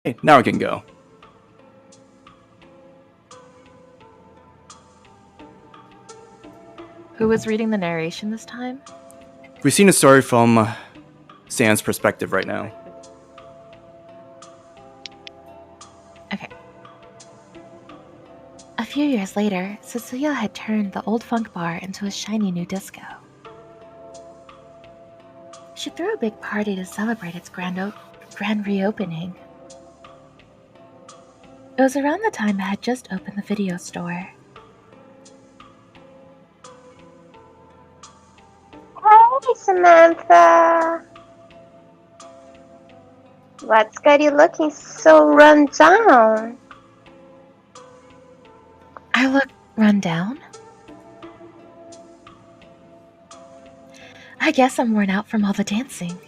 Hey, now I can go. Who was reading the narration this time? We've seen a story from Sam's perspective right now. Okay. A few years later, Cecilia had turned the old funk bar into a shiny new disco. She threw a big party to celebrate its grand reopening. It was around the time I had just opened the video store. Hey, Samantha. What's got you looking so run down? I look run down? I guess I'm worn out from all the dancing.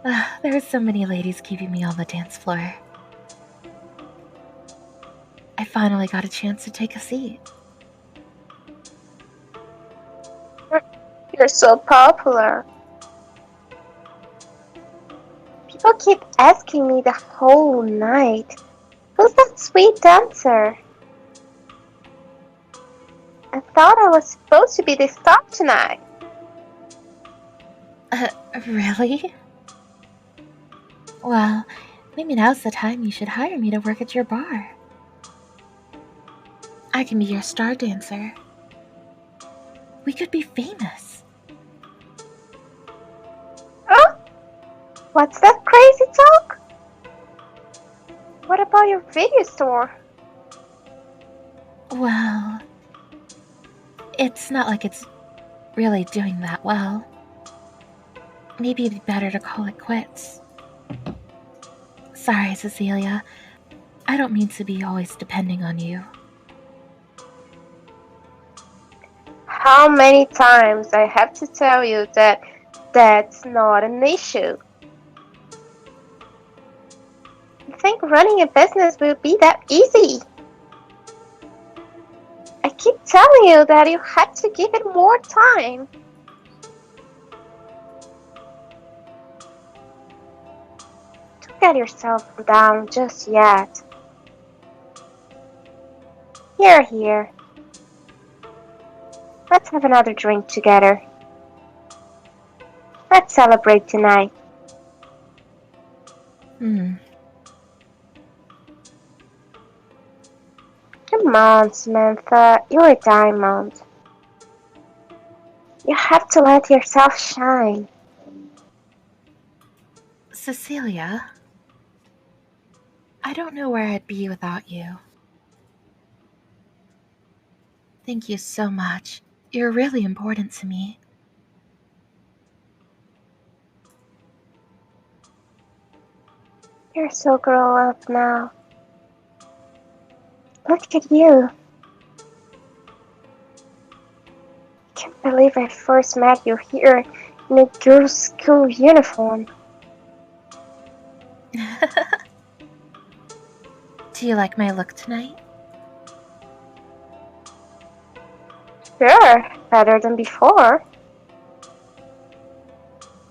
There are so many ladies keeping me on the dance floor. I finally got a chance to take a seat. You're so popular. People keep asking me the whole night, who's that sweet dancer? I thought I was supposed to be the star tonight. Really? Well, maybe now's the time you should hire me to work at your bar. I can be your star dancer. We could be famous. Huh? What's that crazy talk? What about your video store? Well, it's not like it's really doing that well. Maybe it'd be better to call it quits. Sorry, Cecilia. I don't mean to be always depending on you. How many times I have to tell you that that's not an issue? You think running a business will be that easy? I keep telling you that you had to give it more time. Don't get yourself down just yet. Here. Let's have another drink together. Let's celebrate tonight. Come on, Samantha. You're a diamond. You have to let yourself shine. Cecilia, I don't know where I'd be without you. Thank you so much. You're really important to me. You're so grown up now. Look at you. I can't believe I first met you here in a girls' school uniform. Do you like my look tonight? Sure, better than before.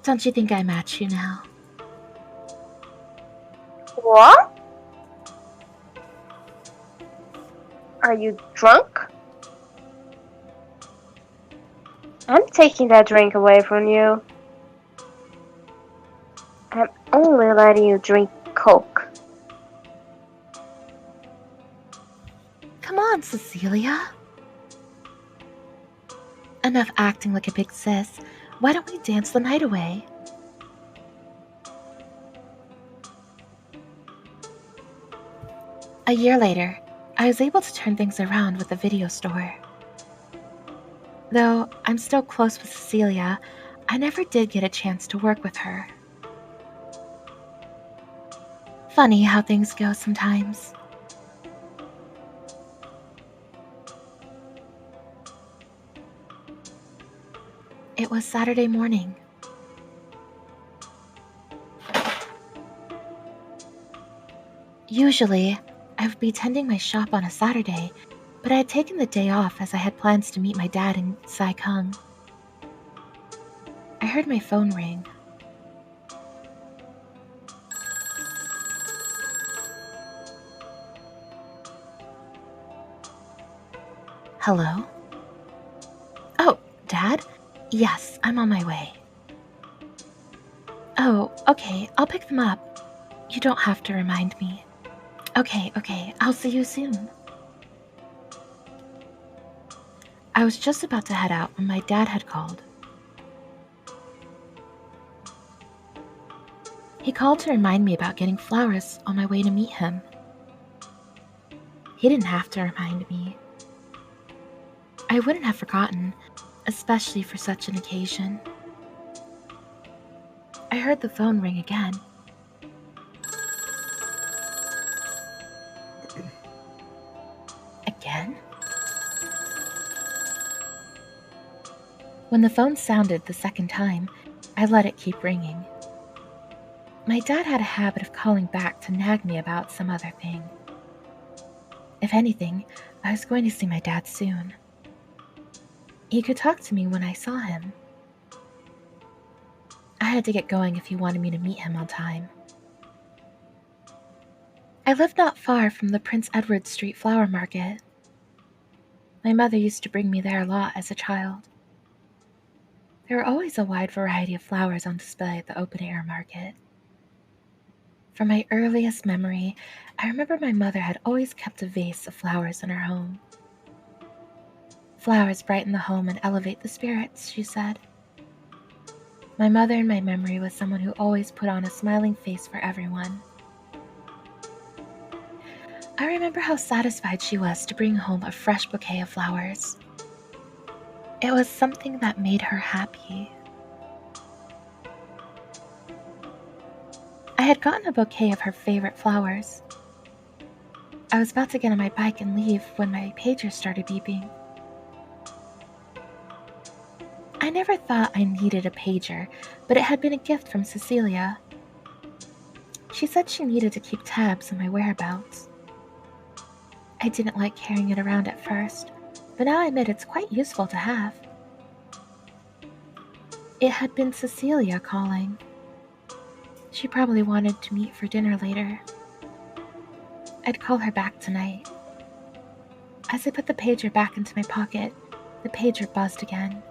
Don't you think I match you now? What? Are you drunk? I'm taking that drink away from you. I'm only letting you drink Coke. Come on, Cecilia. Enough acting like a big sis. Why don't we dance the night away? A year later, I was able to turn things around with the video store. Though I'm still close with Cecilia, I never did get a chance to work with her. Funny how things go sometimes. It was Saturday morning. Usually, I would be tending my shop on a Saturday, but I had taken the day off as I had plans to meet my dad in Saikung. I heard my phone ring. Hello? Oh, Dad? Yes, I'm on my way. Oh, okay, I'll pick them up. You don't have to remind me. Okay, I'll see you soon. I was just about to head out when my dad had called. He called to remind me about getting flowers on my way to meet him. He didn't have to remind me. I wouldn't have forgotten, especially for such an occasion. I heard the phone ring again. Again? When the phone sounded the second time, I let it keep ringing. My dad had a habit of calling back to nag me about some other thing. If anything, I was going to see my dad soon. He could talk to me when I saw him. I had to get going if he wanted me to meet him on time. I lived not far from the Prince Edward Street Flower Market. My mother used to bring me there a lot as a child. There were always a wide variety of flowers on display at the open-air market. From my earliest memory, I remember my mother had always kept a vase of flowers in her home. Flowers brighten the home and elevate the spirits, she said. My mother in my memory was someone who always put on a smiling face for everyone. I remember how satisfied she was to bring home a fresh bouquet of flowers. It was something that made her happy. I had gotten a bouquet of her favorite flowers. I was about to get on my bike and leave when my pager started beeping. I never thought I needed a pager, but it had been a gift from Cecilia. She said she needed to keep tabs on my whereabouts. I didn't like carrying it around at first, but now I admit it's quite useful to have. It had been Cecilia calling. She probably wanted to meet for dinner later. I'd call her back tonight. As I put the pager back into my pocket, the pager buzzed again.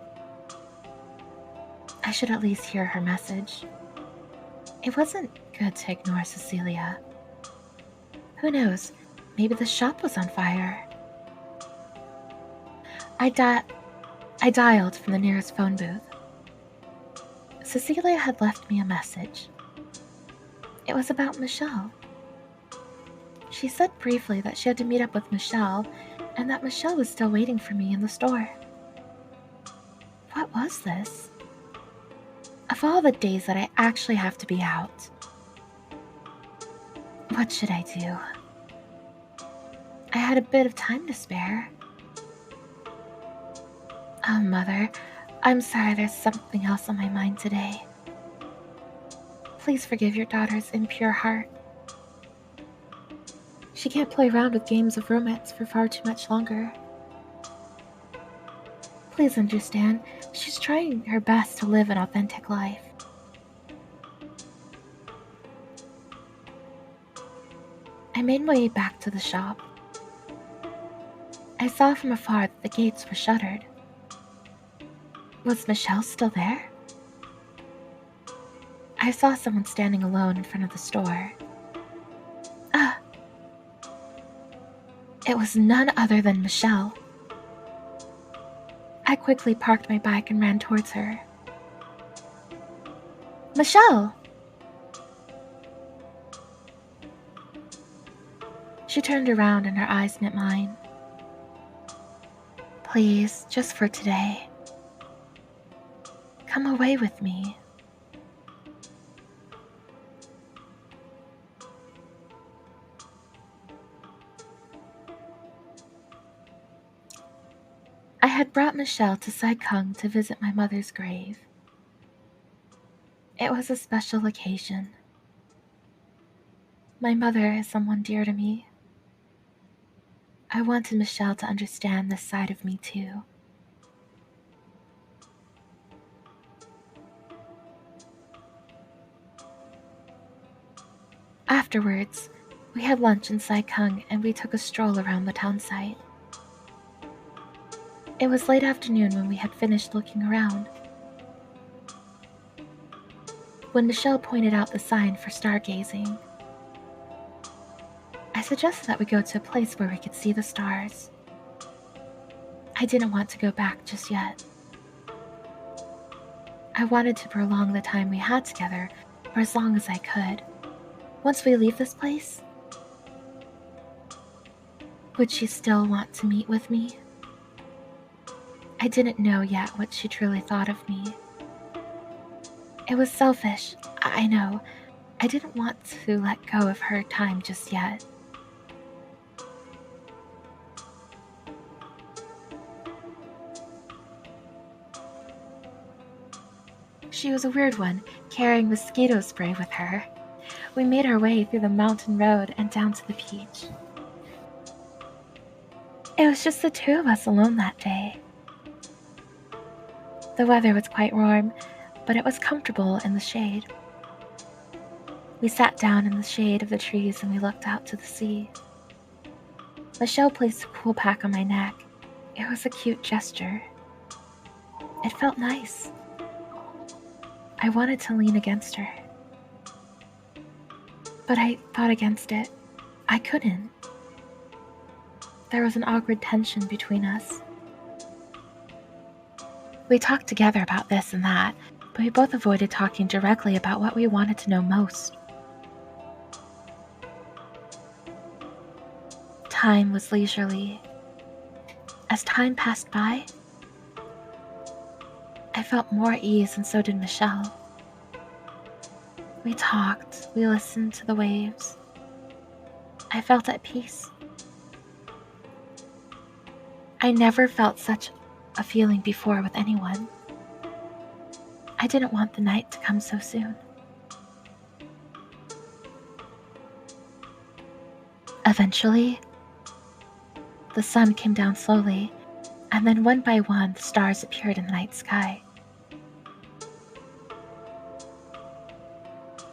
I should at least hear her message. It wasn't good to ignore Cecilia. Who knows, maybe the shop was on fire. I dialed from the nearest phone booth. Cecilia had left me a message. It was about Michelle. She said briefly that she had to meet up with Michelle and that Michelle was still waiting for me in the store. What was this? Of all the days that I actually have to be out, what should I do? I had a bit of time to spare. Oh, Mother, I'm sorry there's something else on my mind today. Please forgive your daughter's impure heart. She can't play around with games of romance for far too much longer. Please understand, she's trying her best to live an authentic life. I made my way back to the shop. I saw from afar that the gates were shuttered. Was Michelle still there? I saw someone standing alone in front of the store. Ah! It was none other than Michelle. I quickly parked my bike and ran towards her. Michelle! She turned around and her eyes met mine. Please, just for today, come away with me. I had brought Michelle to Saikung to visit my mother's grave. It was a special occasion. My mother is someone dear to me. I wanted Michelle to understand this side of me too. Afterwards, we had lunch in Saikung and we took a stroll around the town site. It was late afternoon when we had finished looking around. When Michelle pointed out the sign for stargazing, I suggested that we go to a place where we could see the stars. I didn't want to go back just yet. I wanted to prolong the time we had together for as long as I could. Once we leave this place, would she still want to meet with me? I didn't know yet what she truly thought of me. It was selfish, I know. I didn't want to let go of her time just yet. She was a weird one, carrying mosquito spray with her. We made our way through the mountain road and down to the beach. It was just the two of us alone that day. The weather was quite warm, but it was comfortable in the shade. We sat down in the shade of the trees and we looked out to the sea. Michelle placed a cool pack on my neck. It was a cute gesture. It felt nice. I wanted to lean against her, but I fought against it. I couldn't. There was an awkward tension between us. We talked together about this and that, but we both avoided talking directly about what we wanted to know most. Time was leisurely. As time passed by, I felt more at ease, and so did Michelle. We talked, we listened to the waves. I felt at peace. I never felt such a feeling before with anyone. I didn't want the night to come so soon. Eventually, the sun came down slowly, and then one by one the stars appeared in the night sky.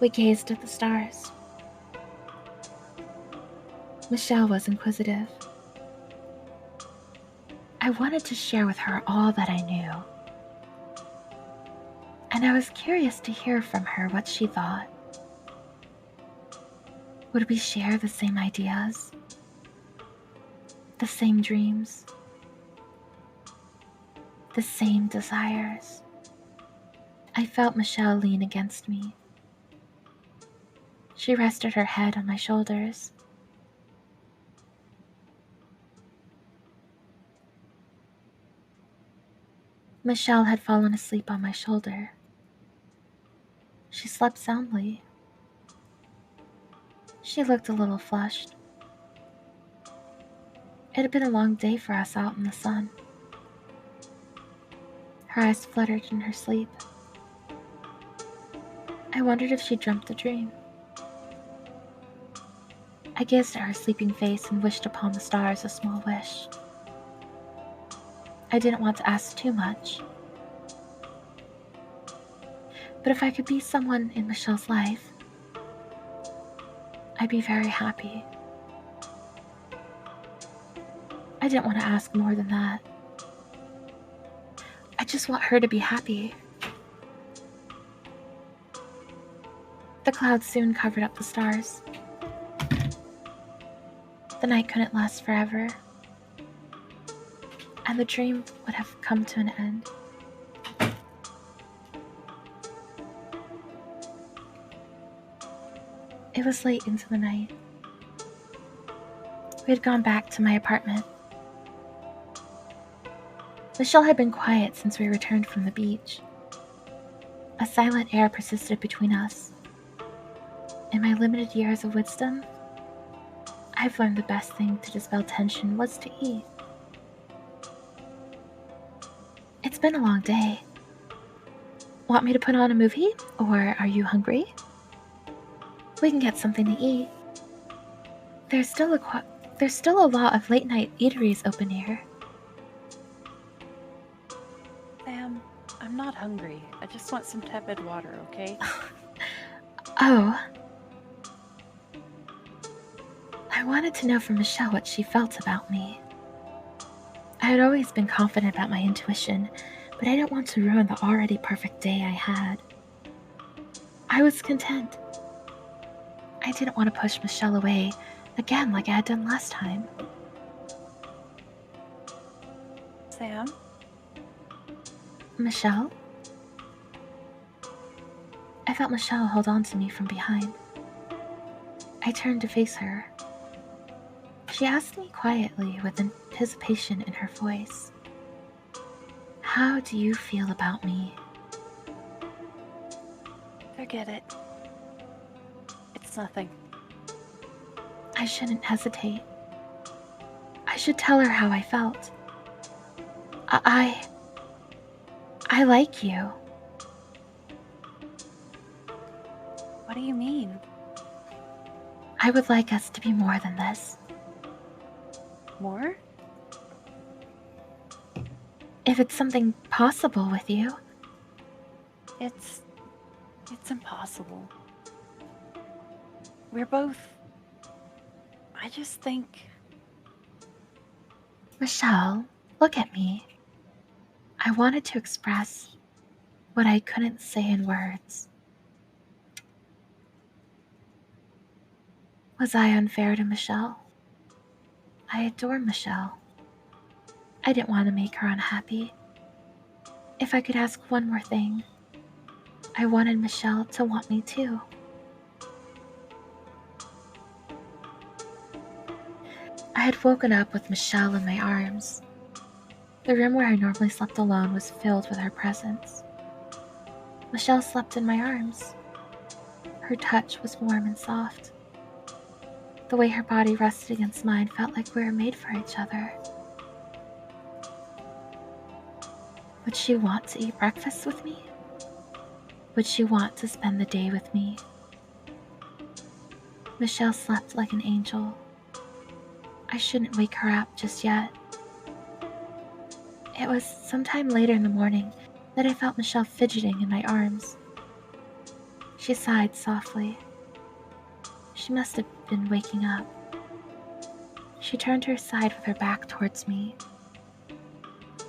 We gazed at the stars. Michelle was inquisitive. I wanted to share with her all that I knew, and I was curious to hear from her what she thought. Would we share the same ideas? The same dreams? The same desires? I felt Michelle lean against me. She rested her head on my shoulders. Michelle had fallen asleep on my shoulder. She slept soundly. She looked a little flushed. It had been a long day for us out in the sun. Her eyes fluttered in her sleep. I wondered if she dreamt a dream. I gazed at her sleeping face and wished upon the stars a small wish. I didn't want to ask too much. But if I could be someone in Michelle's life, I'd be very happy. I didn't want to ask more than that. I just want her to be happy. The clouds soon covered up the stars. The night couldn't last forever, and the dream would have come to an end. It was late into the night. We had gone back to my apartment. Michelle had been quiet since we returned from the beach. A silent air persisted between us. In my limited years of wisdom, I've learned the best thing to dispel tension was to eat. It's been a long day. Want me to put on a movie, or are you hungry? We can get something to eat. There's still a lot of late-night eateries open here. Sam, I'm not hungry. I just want some tepid water, okay? Oh. I wanted to know from Michelle what she felt about me. I had always been confident about my intuition, but I didn't want to ruin the already perfect day I had. I was content. I didn't want to push Michelle away again like I had done last time. Sam? Michelle? I felt Michelle hold on to me from behind. I turned to face her. She asked me quietly with anticipation in her voice, "How do you feel about me?" Forget it. It's nothing. I shouldn't hesitate. I should tell her how I felt. I like you. What do you mean? I would like us to be more than this. More? If it's something possible with you. It's impossible. We're both... I just think... Michelle, look at me. I wanted to express what I couldn't say in words. Was I unfair to Michelle? I adore Michelle. I didn't want to make her unhappy. If I could ask one more thing, I wanted Michelle to want me too. I had woken up with Michelle in my arms. The room where I normally slept alone was filled with her presence. Michelle slept in my arms. Her touch was warm and soft. The way her body rested against mine felt like we were made for each other. Would she want to eat breakfast with me? Would she want to spend the day with me? Michelle slept like an angel. I shouldn't wake her up just yet. It was sometime later in the morning that I felt Michelle fidgeting in my arms. She sighed softly. She must have been waking up. She turned her side with her back towards me.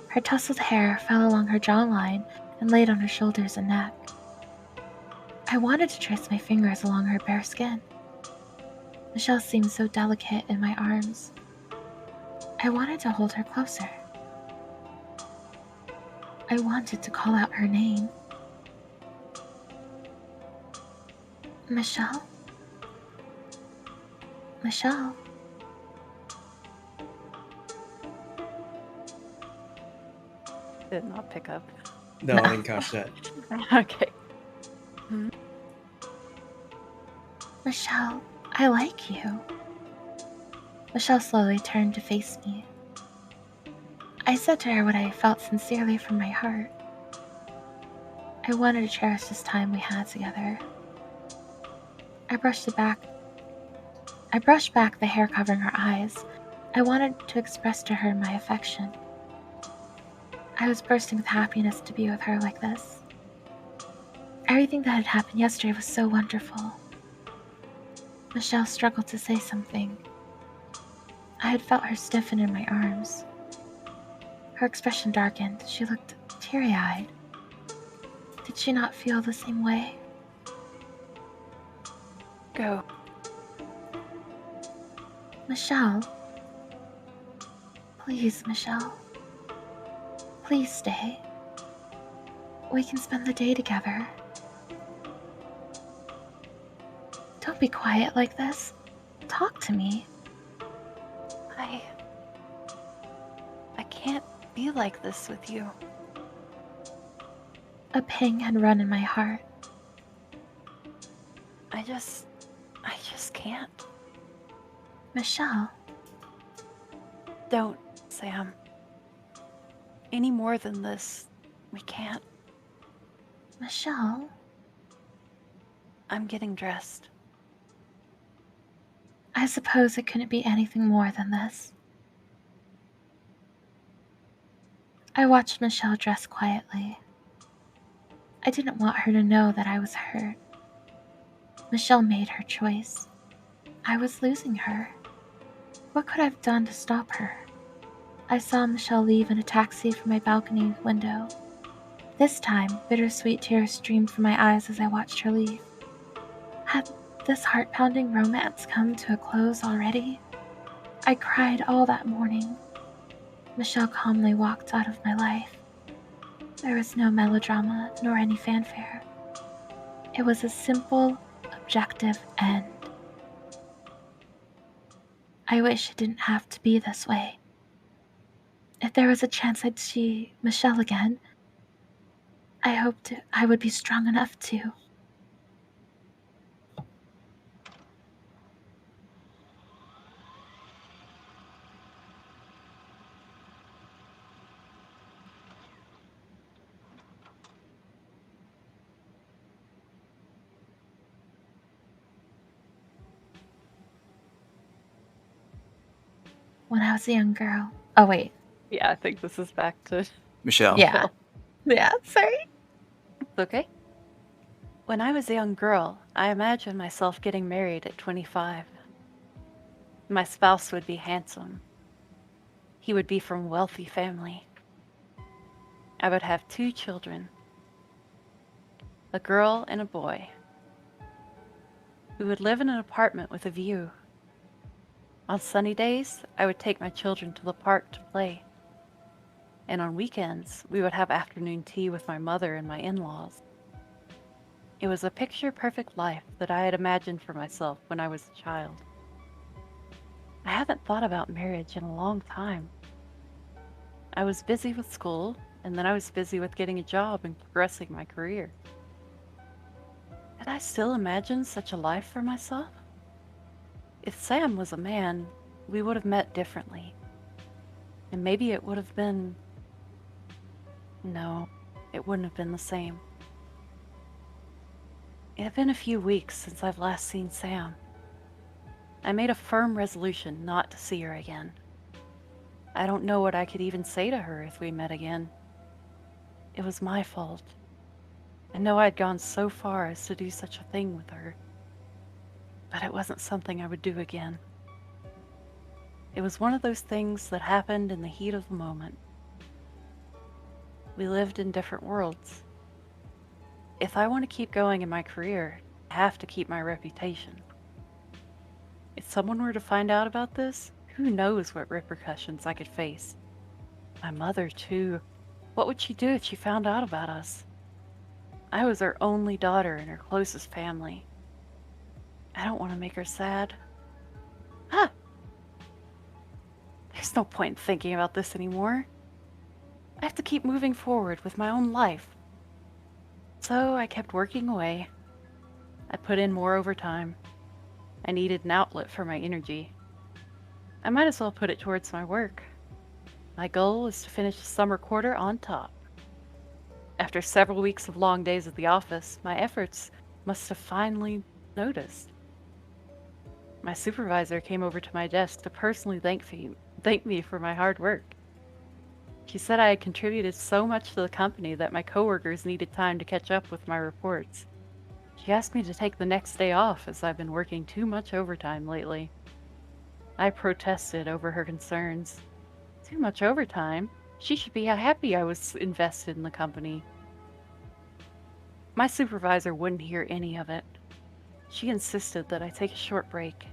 Her tousled hair fell along her jawline and laid on her shoulders and neck. I wanted to trace my fingers along her bare skin. Michelle seemed so delicate in my arms. I wanted to hold her closer. I wanted to call out her name. Michelle? Michelle? Did not pick up. No, I didn't catch that. Okay. Michelle, I like you. Michelle slowly turned to face me. I said to her what I felt sincerely from my heart. I wanted to cherish this time we had together. I brushed back the hair covering her eyes. I wanted to express to her my affection. I was bursting with happiness to be with her like this. Everything that had happened yesterday was so wonderful. Michelle struggled to say something. I had felt her stiffen in my arms. Her expression darkened. She looked teary-eyed. Did she not feel the same way? Go. Michelle. Please, Michelle. Please stay. We can spend the day together. Don't be quiet like this. Talk to me. I can't be like this with you. A pang had run in my heart. I just can't. Michelle. Don't, Sam. Any more than this, we can't. Michelle. I'm getting dressed. I suppose it couldn't be anything more than this. I watched Michelle dress quietly. I didn't want her to know that I was hurt. Michelle made her choice. I was losing her. What could I have done to stop her? I saw Michelle leave in a taxi from my balcony window. This time, bittersweet tears streamed from my eyes as I watched her leave. Had this heart-pounding romance come to a close already? I cried all that morning. Michelle calmly walked out of my life. There was no melodrama nor any fanfare. It was a simple, objective end. I wish it didn't have to be this way. If there was a chance I'd see Michelle again, I hoped I would be strong enough to. When I was a young girl. Oh, wait. Yeah, I think this is back to Michelle. Yeah. Yeah, sorry. It's okay. When I was a young girl, I imagined myself getting married at 25. My spouse would be handsome. He would be from a wealthy family. I would have 2 children, a girl and a boy. We would live in an apartment with a view. On sunny days, I would take my children to the park to play. And on weekends, we would have afternoon tea with my mother and my in-laws. It was a picture-perfect life that I had imagined for myself when I was a child. I haven't thought about marriage in a long time. I was busy with school, and then I was busy with getting a job and progressing my career. Did I still imagine such a life for myself? If Sam was a man, we would have met differently. And maybe it would have been... No, it wouldn't have been the same. It had been a few weeks since I've last seen Sam. I made a firm resolution not to see her again. I don't know what I could even say to her if we met again. It was my fault. I know I'd gone so far as to do such a thing with her. But it wasn't something I would do again. It was one of those things that happened in the heat of the moment. We lived in different worlds. If I want to keep going in my career, I have to keep my reputation. If someone were to find out about this, who knows what repercussions I could face. My mother, too. What would she do if she found out about us? I was her only daughter in her closest family. I don't want to make her sad. There's no point in thinking about this anymore. I have to keep moving forward with my own life. So I kept working away. I put in more overtime. I needed an outlet for my energy. I might as well put it towards my work. My goal is to finish the summer quarter on top. After several weeks of long days at the office, my efforts must have finally noticed. My supervisor came over to my desk to personally thank me for my hard work. She said I had contributed so much to the company that my coworkers needed time to catch up with my reports. She asked me to take the next day off as I've been working too much overtime lately. I protested over her concerns. Too much overtime? She should be happy I was invested in the company. My supervisor wouldn't hear any of it. She insisted that I take a short break.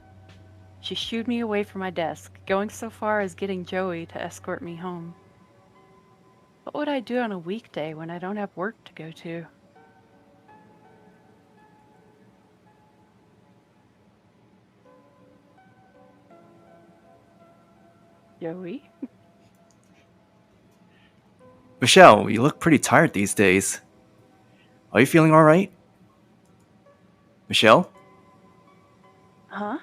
She shooed me away from my desk, going so far as getting Joey to escort me home. What would I do on a weekday when I don't have work to go to? Joey? Michelle, you look pretty tired these days. Are you feeling alright? Michelle? Huh?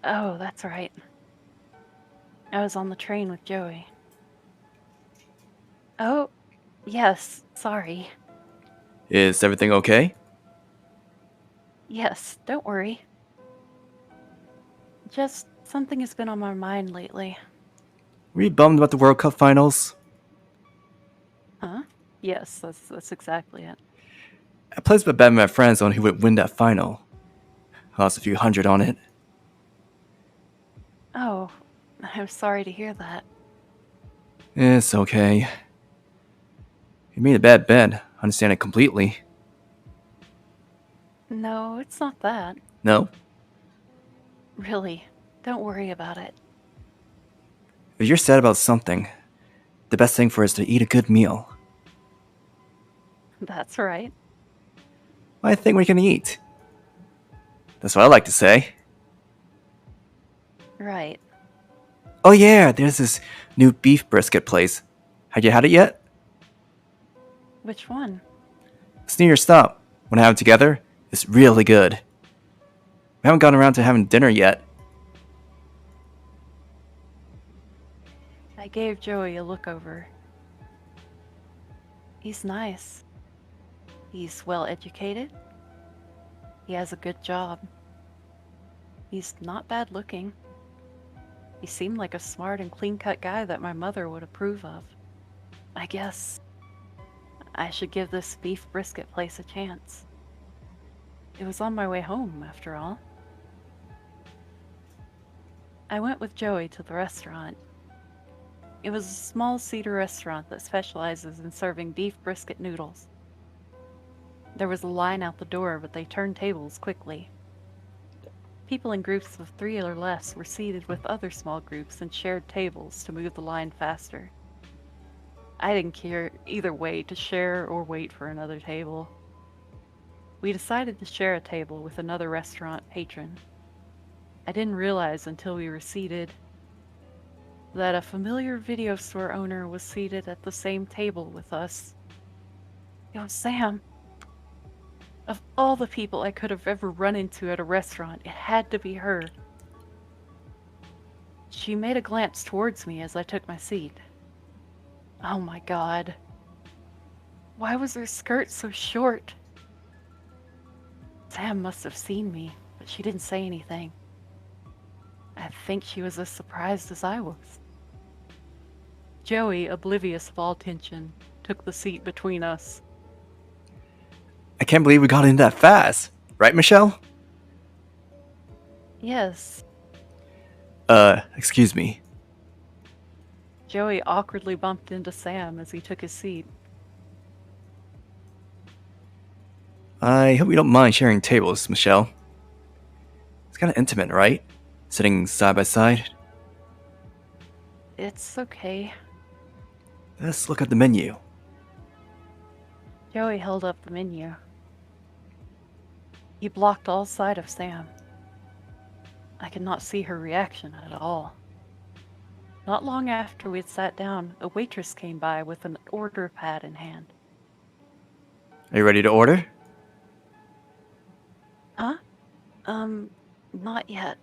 Oh, that's right. I was on the train with Joey. Oh, yes, sorry. Is everything okay? Yes, don't worry. Just something has been on my mind lately. Were you bummed about the World Cup finals? Huh? Yes, that's exactly it. I placed my bet with my friends on who would win that final. I lost a few hundred on it. Oh, I'm sorry to hear that. It's okay. You made a bad bet. Understand it completely. No, it's not that. No? Really, don't worry about it. If you're sad about something, the best thing for us is to eat a good meal. That's right. I think we can eat. That's what I like to say. Right. Oh yeah, there's this new beef brisket place. Have you had it yet? Which one? It's near your stop. Want to have it together? It's really good. We haven't gotten around to having dinner yet. I gave Joey a look over. He's nice. He's well educated. He has a good job. He's not bad looking. He seemed like a smart and clean-cut guy that my mother would approve of. I guess I should give this beef brisket place a chance. It was on my way home, after all. I went with Joey to the restaurant. It was a small cedar restaurant that specializes in serving beef brisket noodles. There was a line out the door, but they turned tables quickly. People in groups of 3 or less were seated with other small groups and shared tables to move the line faster. I didn't care either way to share or wait for another table. We decided to share a table with another restaurant patron. I didn't realize until we were seated that a familiar video store owner was seated at the same table with us. It was Sam. Of all the people I could have ever run into at a restaurant, it had to be her. She made a glance towards me as I took my seat. Oh my God. Why was her skirt so short? Sam must have seen me, but she didn't say anything. I think she was as surprised as I was. Joey, oblivious of all tension, took the seat between us. I can't believe we got in that fast. Right, Michelle? Yes. Excuse me. Joey awkwardly bumped into Sam as he took his seat. I hope you don't mind sharing tables, Michelle. It's kind of intimate, right? Sitting side by side. It's okay. Let's look at the menu. Joey held up the menu. He blocked all sight of Sam. I could not see her reaction at all. Not long after we had sat down, a waitress came by with an order pad in hand. Are you ready to order? Huh? Not yet.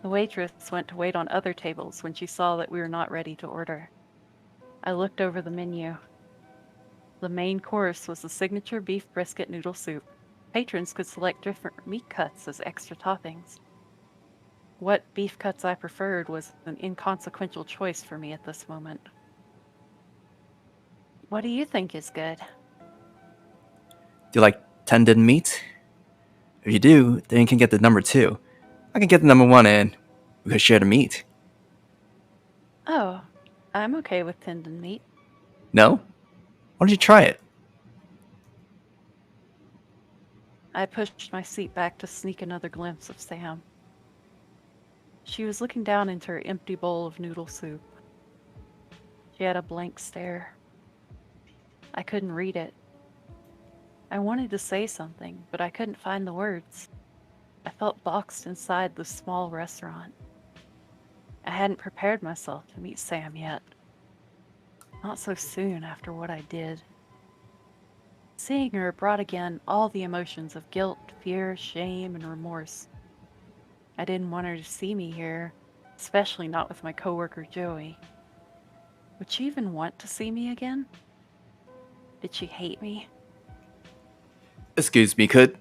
The waitress went to wait on other tables when she saw that we were not ready to order. I looked over the menu. The main course was the signature beef brisket noodle soup. Patrons could select different meat cuts as extra toppings. What beef cuts I preferred was an inconsequential choice for me at this moment. What do you think is good? Do you like tendon meat? If you do, then you can get the number 2. I can get the number 1 and we could share the meat. Oh, I'm okay with tendon meat. No? Why don't you try it? I pushed my seat back to sneak another glimpse of Sam. She was looking down into her empty bowl of noodle soup. She had a blank stare. I couldn't read it. I wanted to say something, but I couldn't find the words. I felt boxed inside this small restaurant. I hadn't prepared myself to meet Sam yet. Not so soon after what I did. Seeing her brought again all the emotions of guilt, fear, shame, and remorse. I didn't want her to see me here, especially not with my coworker Joey. Would she even want to see me again? Did she hate me? Excuse me, could...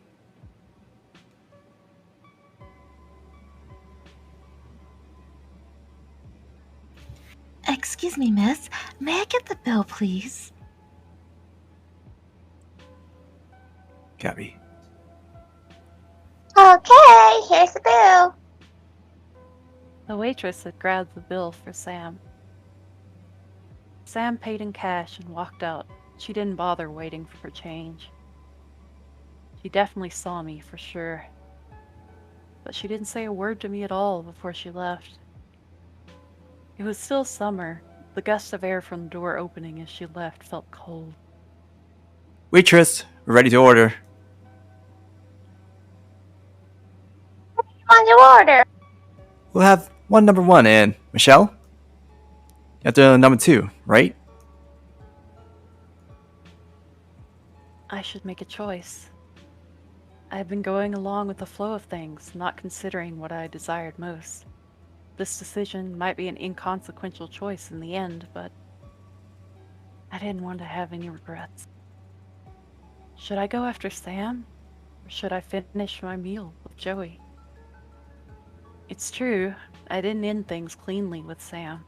Excuse me, miss. May I get the bill, please? Gabby. Okay, here's the bill. The waitress had grabbed the bill for Sam. Sam paid in cash and walked out. She didn't bother waiting for change. She definitely saw me, for sure. But she didn't say a word to me at all before she left. It was still summer. The gust of air from the door opening as she left felt cold. Waitress, we're ready to order. On your order. We'll have one number one, and Michelle? You have to number two, right? I should make a choice. I had been going along with the flow of things, not considering what I desired most. This decision might be an inconsequential choice in the end, but I didn't want to have any regrets. Should I go after Sam, or should I finish my meal with Joey? It's true, I didn't end things cleanly with Sam.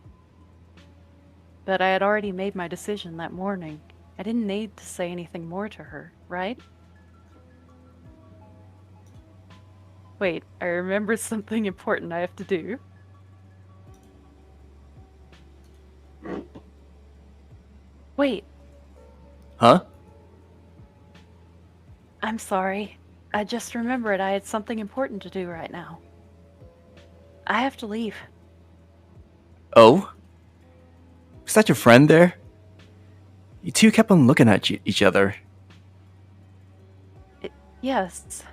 But I had already made my decision that morning. I didn't need to say anything more to her, right? Wait, I remember something important I have to do. Wait, Huh? I'm sorry. I just remembered I had something important to do right now. I have to leave. Oh? Was that your friend there? You two kept on looking at each other. Yes,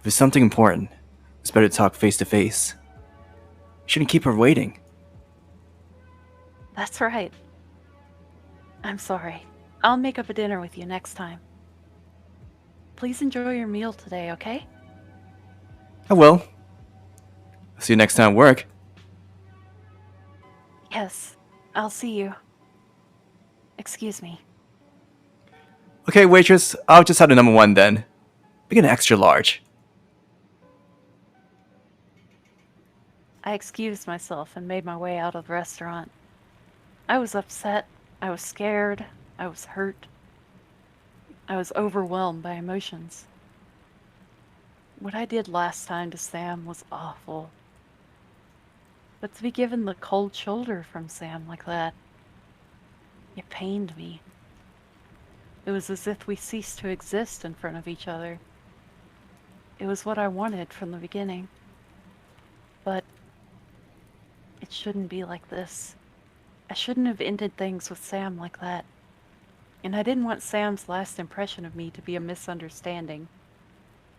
If it's something important, it's better to talk face to face. You shouldn't keep her waiting. that's right. I'm sorry. I'll make up a dinner with you next time. Please enjoy your meal today, okay? I will. I'll see you next time at work. Yes, I'll see you. Excuse me. Okay, waitress, I'll just have the number one then. Make it an extra large. I excused myself and made my way out of the restaurant. I was upset, I was scared, I was hurt. I was overwhelmed by emotions. What I did last time to Sam was awful. But to be given the cold shoulder from Sam like that, it pained me. It was as if we ceased to exist in front of each other. It was what I wanted from the beginning. But it shouldn't be like this. I shouldn't have ended things with Sam like that. And I didn't want Sam's last impression of me to be a misunderstanding.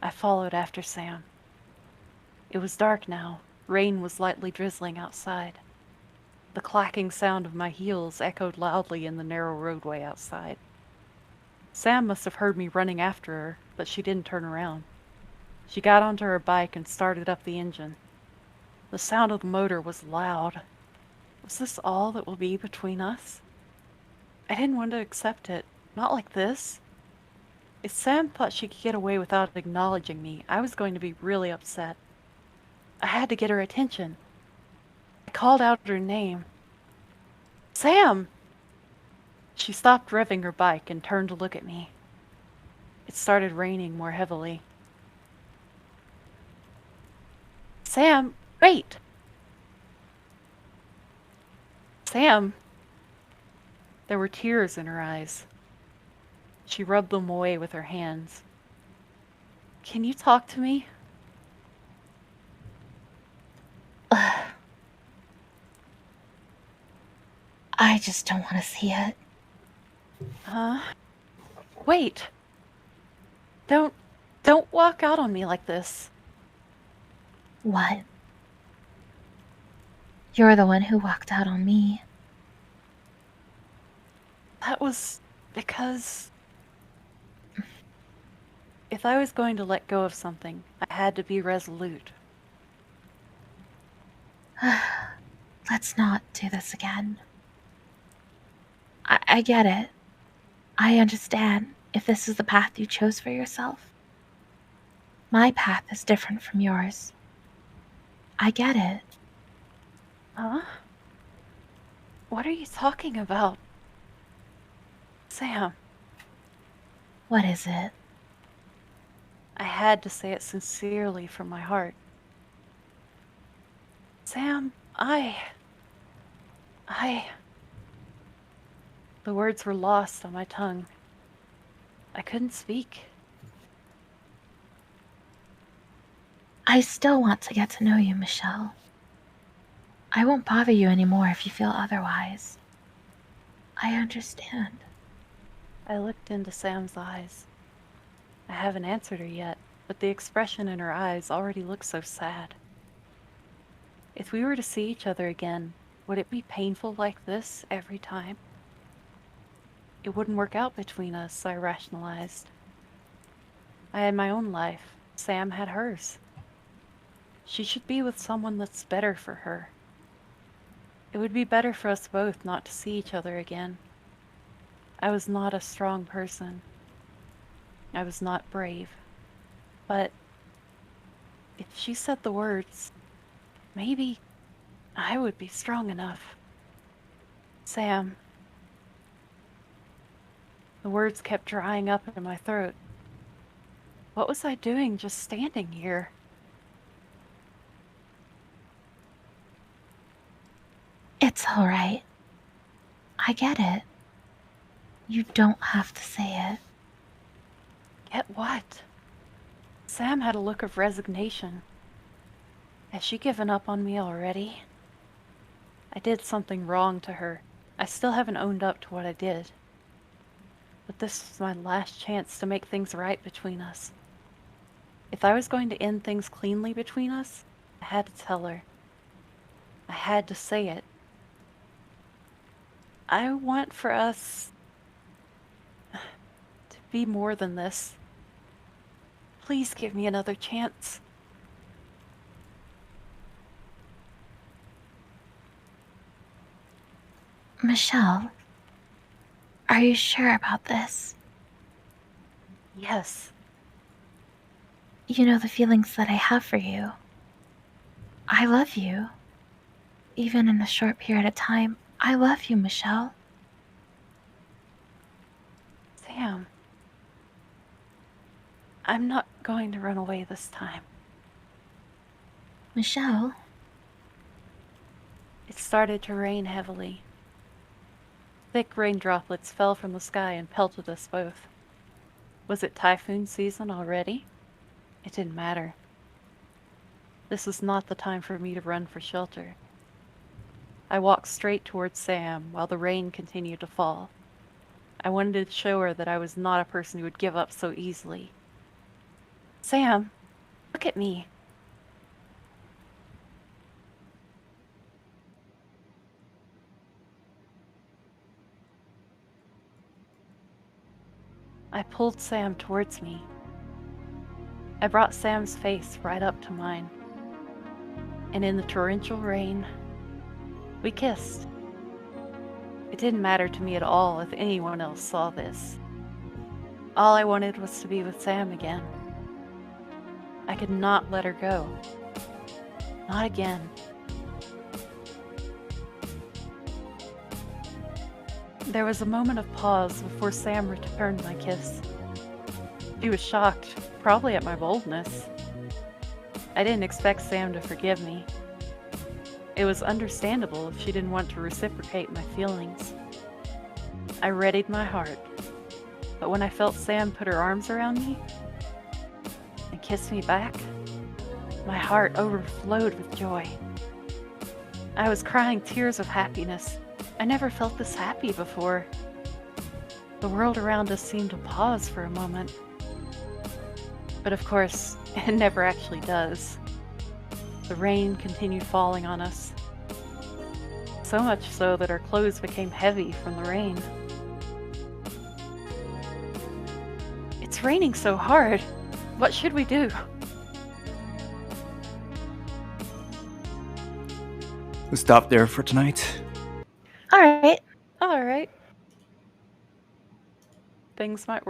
I followed after Sam. It was dark now. Rain was lightly drizzling outside. The clacking sound of my heels echoed loudly in the narrow roadway outside. Sam must have heard me running after her, but she didn't turn around. She got onto her bike and started up the engine. The sound of the motor was loud. Was this all that will be between us? I didn't want to accept it. Not like this. If Sam thought she could get away without acknowledging me, I was going to be really upset. I had to get her attention. I called out her name. Sam! She stopped revving her bike and turned to look at me. It started raining more heavily. Sam, wait! Sam! There were tears in her eyes. She rubbed them away with her hands. Can you talk to me? I just don't want to see it. Huh? Wait! Don't walk out on me like this. What? You're the one who walked out on me. That was because if I was going to let go of something, I had to be resolute. Let's not do this again. I get it. I understand if this is the path you chose for yourself. My path is different from yours. I get it. Huh? What are you talking about? Sam, What is it? I had to say it sincerely from my heart. Sam, The words were lost on my tongue. I couldn't speak. I still want to get to know you, Michelle. I won't bother you anymore if you feel otherwise. I understand. I looked into Sam's eyes. I haven't answered her yet, but the expression in her eyes already looked so sad. If we were to see each other again, would it be painful like this every time? It wouldn't work out between us, I rationalized. I had my own life. Sam had hers. She should be with someone that's better for her. It would be better for us both not to see each other again. I was not a strong person. I was not brave. But if she said the words, maybe I would be strong enough. Sam. The words kept drying up in my throat. What was I doing just standing here? It's all right. I get it. You don't have to say it. Get what? Sam had a look of resignation. Has she given up on me already? I did something wrong to her. I still haven't owned up to what I did. But this was my last chance to make things right between us. If I was going to end things cleanly between us, I had to tell her. I had to say it. I want for us to be more than this. Please give me another chance. Michelle, are you sure about this? Yes. You know the feelings that I have for you. I love you. Even in a short period of time, I love you, Michelle. Sam. I'm not going to run away this time. Michelle? It started to rain heavily. Thick rain droplets fell from the sky and pelted us both. Was it typhoon season already? It didn't matter. This was not the time for me to run for shelter. I walked straight towards Sam while the rain continued to fall. I wanted to show her that I was not a person who would give up so easily. Sam, look at me. I pulled Sam towards me. I brought Sam's face right up to mine. And in the torrential rain, we kissed. It didn't matter to me at all if anyone else saw this. All I wanted was to be with Sam again. I could not let her go. Not again. There was a moment of pause before Sam returned my kiss. She was shocked, probably at my boldness. I didn't expect Sam to forgive me. It was understandable if she didn't want to reciprocate my feelings. I readied my heart, but when I felt Sam put her arms around me and kiss me back, my heart overflowed with joy. I was crying tears of happiness. I never felt this happy before. The world around us seemed to pause for a moment. But of course, it never actually does. The rain continued falling on us. So much so that our clothes became heavy from the rain. It's raining so hard. What should we do? We'll stop there for tonight. All right. All right. Things might